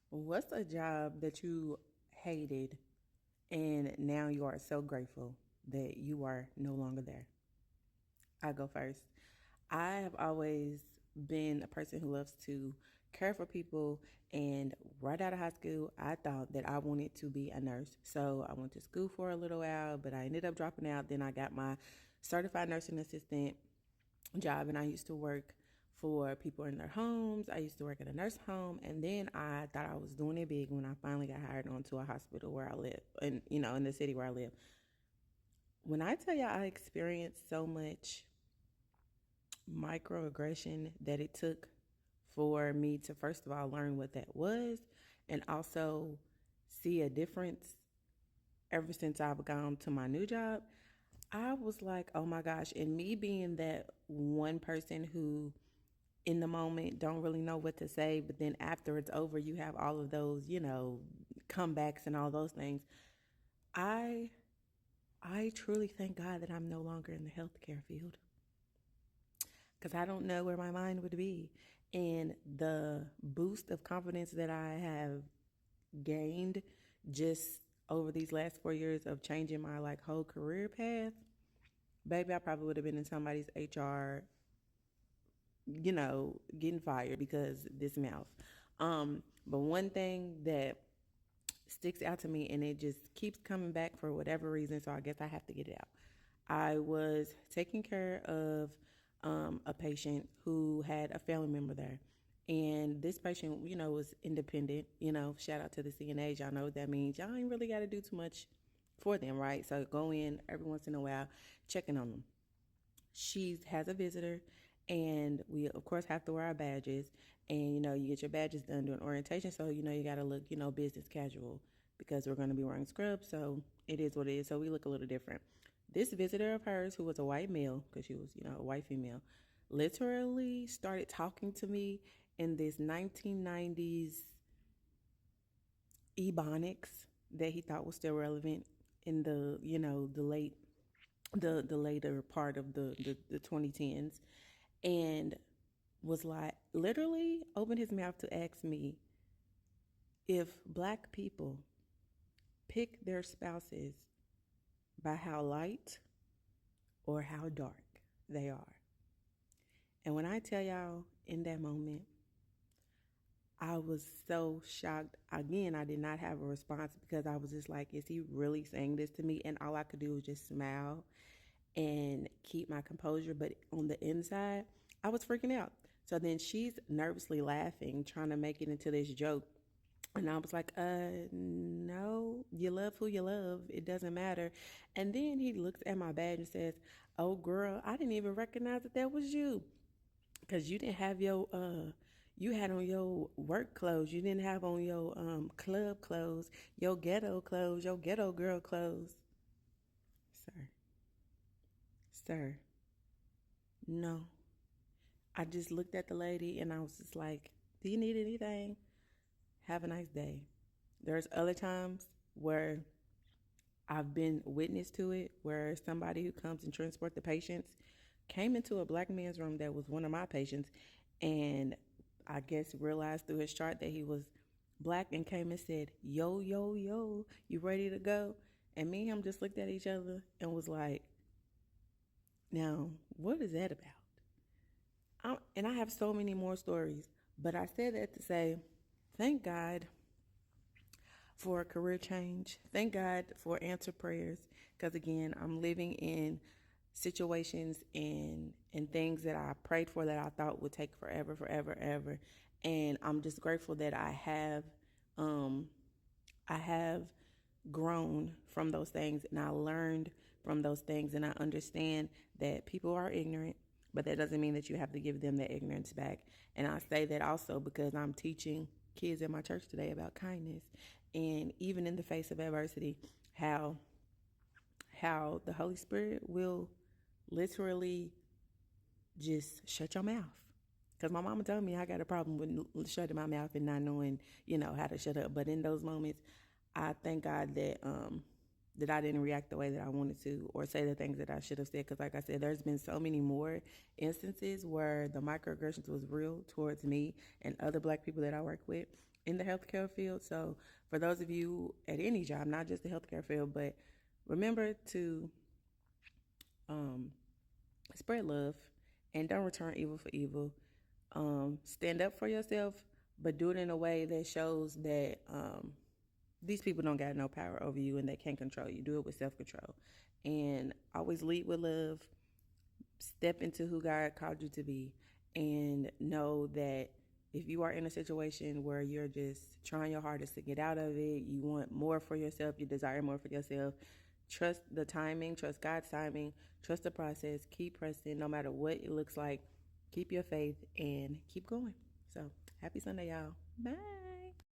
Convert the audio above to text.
What's a job that you hated and now you are so grateful that you are no longer there? I go first. I have always been a person who loves to care for people, and right out of high school, I thought that I wanted to be a nurse. So I went to school for a little while, but I ended up dropping out. Then I got my certified nursing assistant job, and I used to work for people in their homes. I used to work at a nurse home, and then I thought I was doing it big when I finally got hired onto a hospital where I live, and in the city where I live. When I tell you I experienced so much microaggression that it took for me to first of all learn what that was, and also see a difference ever since I've gone to my new job. I was like, oh my gosh, and me being that one person who in the moment don't really know what to say, but then after it's over you have all of those, comebacks and all those things. I i truly thank God that I'm no longer in the healthcare field, because I don't know where my mind would be. And the boost of confidence that I have gained just over these last 4 years of changing my like whole career path, baby, I probably would have been in somebody's HR, getting fired because this mouth. But one thing that sticks out to me, and it just keeps coming back for whatever reason, so I guess I have to get it out. I was taking care of a patient who had a family member there. And this patient, was independent. Shout out to the CNAs. Y'all know what that means. Y'all ain't really got to do too much for them, right? So go in every once in a while, checking on them. She has a visitor, and we of course have to wear our badges. And you get your badges done during orientation, so you got to look business casual, because we're going to be wearing scrubs. So it is what it is. So we look a little different. This visitor of hers, who was a white male, because she was a white female, literally started talking to me in this 1990s ebonics that he thought was still relevant in the the later part of the 2010s, and was like, literally opened his mouth to ask me if black people pick their spouses by how light or how dark they are. And when I tell y'all, in that moment, I was so shocked. Again, I did not have a response, because I was just like, is he really saying this to me? And all I could do was just smile and keep my composure. But on the inside, I was freaking out. So then she's nervously laughing, trying to make it into this joke. And I was like, no, you love who you love. It doesn't matter. And then he looks at my badge and says, oh, girl, I didn't even recognize that was you, because you didn't have you had on your work clothes. You didn't have on your club clothes, your ghetto clothes, your ghetto girl clothes. Sir, sir, no. I just looked at the lady and I was just like, do you need anything? Have a nice day. There's other times where I've been witness to it, where somebody who comes and transport the patients came into a black man's room that was one of my patients, and I guess realized through his chart that he was black, and came and said, yo, yo, yo, you ready to go? And me and him just looked at each other and was like, now, what is that about? And I have so many more stories, but I said that to say, thank God for a career change. Thank God for answered prayers, because again, I'm living in situations and things that I prayed for that I thought would take forever, forever, ever. And I'm just grateful that um I have grown from those things, and I learned from those things, and I understand that people are ignorant, but that doesn't mean that you have to give them that ignorance back. And I say that also because I'm teaching kids at my church today about kindness, and even in the face of adversity, how the Holy Spirit will literally just shut your mouth. Because my mama told me I got a problem with shutting my mouth and not knowing, how to shut up. But in those moments, I thank God that I didn't react the way that I wanted to, or say the things that I should have said. Because like I said, there's been so many more instances where the microaggressions was real towards me and other black people that I work with. in the healthcare field. So for those of you at any job, not just the healthcare field, but remember to um, spread love and don't return evil for evil. Stand up for yourself, but do it in a way that shows that these people don't got no power over you and they can't control you. Do it with self-control. And always lead with love. Step into who God called you to be. And know that if you are in a situation where you're just trying your hardest to get out of it, you want more for yourself, you desire more for yourself, trust the timing, trust God's timing, trust the process, keep pressing no matter what it looks like. Keep your faith and keep going. So happy Sunday, y'all. Bye.